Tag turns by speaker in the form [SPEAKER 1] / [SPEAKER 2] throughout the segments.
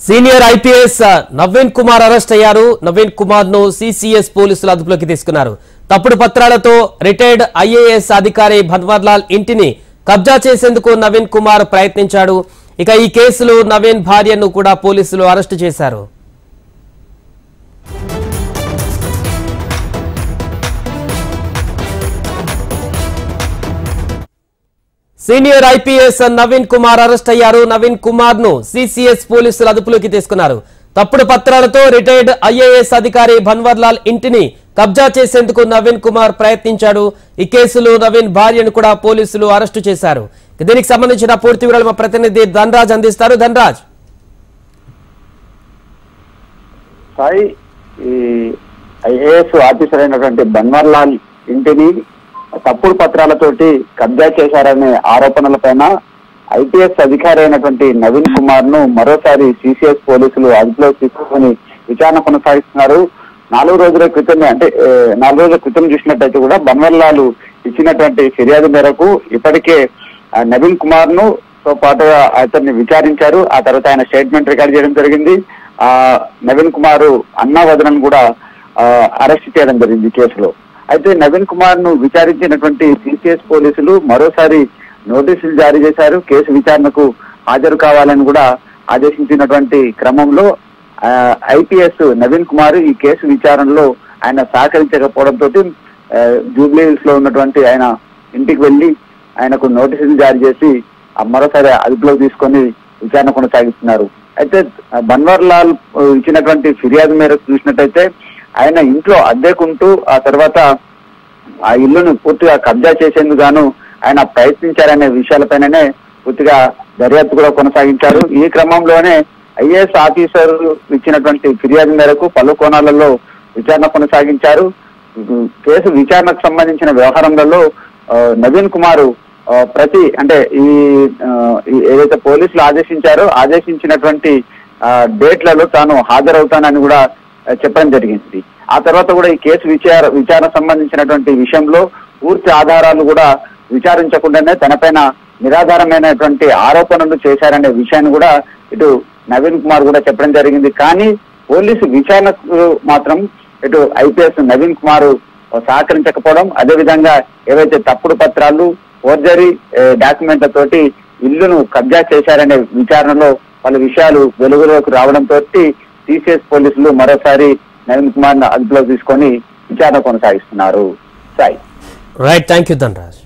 [SPEAKER 1] Senior IPS Naveen Kumar arrest అయ్యారు. నవీన్ కుమార్ ను CCS పోలీసులు అదుపులోకి తీసుకున్నారు. తప్పుడు పత్రాలతో రిటైర్డ్ ఐఏఎస్ అధికారి భన్వర్లాల్ ఇంటిని కబ్జా చేసేందుకు నవీన్ కుమార్ ప్రయత్నించాడు. ఇక ఈ కేసులో నవీన్ భార్యను కూడా పోలీసులు అరెస్టు చేశారు. Senior IPS Naveen Kumar arrest అయ్యారు. నవీన్ కుమార్ ను సిసిఎస్ పోలీసులు అదుపులోకి తీసుకున్నారు. తప్పుడు పత్రాలతో రిటైర్డ్ ఐఏఎస్ అధికారి భన్వర్లాల్ ఇంటిని కబ్జా చేసేందుకు నవీన్ కుమార్ ప్రయత్నించాడు. ఈ కేసులో నవీన్ భార్యను కూడా పోలీసులు అరెస్టు చేశారు. దీనికి సంబంధించిన పూర్తి వివరాలు మా ప్రతినిధి ధనరాజ్ అందిస్తారు. ధనరాజ్,
[SPEAKER 2] సాయి ఐఏఎస్ ఆఫీసర్ అయినటువంటి భన్వర్లాల్ ఇంటిని తప్పుడు పత్రాలతోటి కబ్జా చేశారనే ఆరోపణలపైన ఐపీఎస్ అధికారి అయినటువంటి నవీన్ కుమార్ ను మరోసారి సిసిఎస్ పోలీసులు అదుపులోకి తీసుకుని విచారణ కొనసాగిస్తున్నారు. 4 రోజుల క్రితం చూసినట్టయితే కూడా భన్వర్లాల్ ఇచ్చినటువంటి ఫిర్యాదు మేరకు ఇప్పటికే నవీన్ కుమార్ ను తో పాటుగా అతన్ని విచారించారు. ఆ తర్వాత ఆయన స్టేట్మెంట్ రికార్డ్ చేయడం జరిగింది. నవీన్ కుమార్ అన్నా వదనను కూడా అరెస్ట్ చేయడం జరిగింది కేసులో. అయితే నవీన్ కుమార్ ను విచారించినటువంటి సిసిఎస్ పోలీసులు మరోసారి నోటీసులు జారీ చేశారు. కేసు విచారణకు హాజరు కావాలని కూడా ఆదేశించినటువంటి క్రమంలో ఐపీఎస్ నవీన్ కుమార్ ఈ కేసు విచారణలో ఆయన సహకరించకపోవడంతో జూబ్లీ హిల్స్ లో ఉన్నటువంటి ఆయన ఇంటికి వెళ్లి ఆయనకు నోటీసులు జారీ చేసి మరోసారి అదుపులోకి తీసుకొని విచారణ కొనసాగిస్తున్నారు. అయితే భన్వర్లాల్ ఇచ్చినటువంటి ఫిర్యాదు మేరకు చూసినట్టయితే ఆయన ఇంట్లో అద్దెకుంటూ ఆ తర్వాత ఆ ఇల్లును పూర్తిగా కబ్జా చేసేందుకు గాను ఆయన ప్రయత్నించారనే విషయాలపైననే పూర్తిగా దర్యాప్తు కూడా కొనసాగించారు. ఈ క్రమంలోనే ఐఏఎస్ ఆఫీసర్ ఇచ్చినటువంటి ఫిర్యాదు మేరకు పలు కోణాలలో విచారణ కొనసాగించారు. కేసు విచారణకు సంబంధించిన వ్యవహారంలో నవీన్ కుమార్ ఈ ఏదైతే పోలీసులు ఆదేశించినటువంటి డేట్లలో తాను హాజరవుతానని కూడా చెప్పడం జరిగింది. ఆ తర్వాత కూడా ఈ కేసు విచారణ సంబంధించినటువంటి విషయంలో పూర్తి ఆధారాలు కూడా విచారించకుండానే తనపైన నిరాధారమైనటువంటి ఆరోపణలు చేశారనే విషయాన్ని కూడా ఇటు నవీన్ కుమార్ కూడా చెప్పడం జరిగింది. కానీ పోలీసు విచారణకు మాత్రం ఇటు ఐపీఎస్ నవీన్ కుమార్ సహకరించకపోవడం, అదేవిధంగా ఏవైతే తప్పుడు పత్రాలు ఫోర్జరీ డాక్యుమెంట్లతోటి ఇల్లును కబ్జా చేశారనే విచారణలో పలు విషయాలు వెలుగులోకి రావడంతో సిసిఎస్ పోలీసులు మరోసారి నవీన్ కుమార్ ను అదుపులో తీసుకొని విచారణ కొనసాగిస్తున్నారు. Sai
[SPEAKER 1] right, thank you Dhanraj.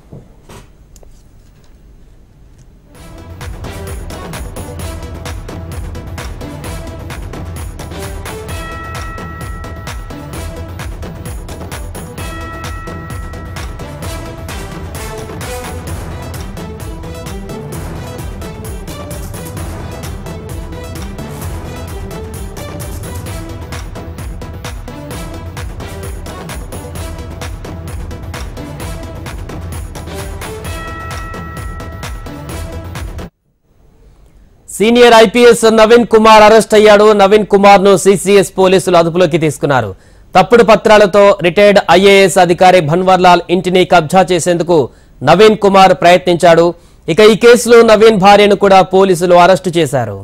[SPEAKER 1] Senior IPS Naveen Kumar arrest అయ్యాడు. నవీన్ కుమార్ ను సిసిఎస్ పోలీసులు అదుపులోకి తీసుకున్నారు. తప్పుడు పత్రాలతో రిటైర్డ్ ఐఏఎస్ అధికారి భన్వర్లాల్ ఇంటిని కబ్జా చేసేందుకు నవీన్ కుమార్ ప్రయత్నించాడు. ఇక ఈ కేసులో నవీన్ భార్యను కూడా పోలీసులు అరెస్టు చేశారు.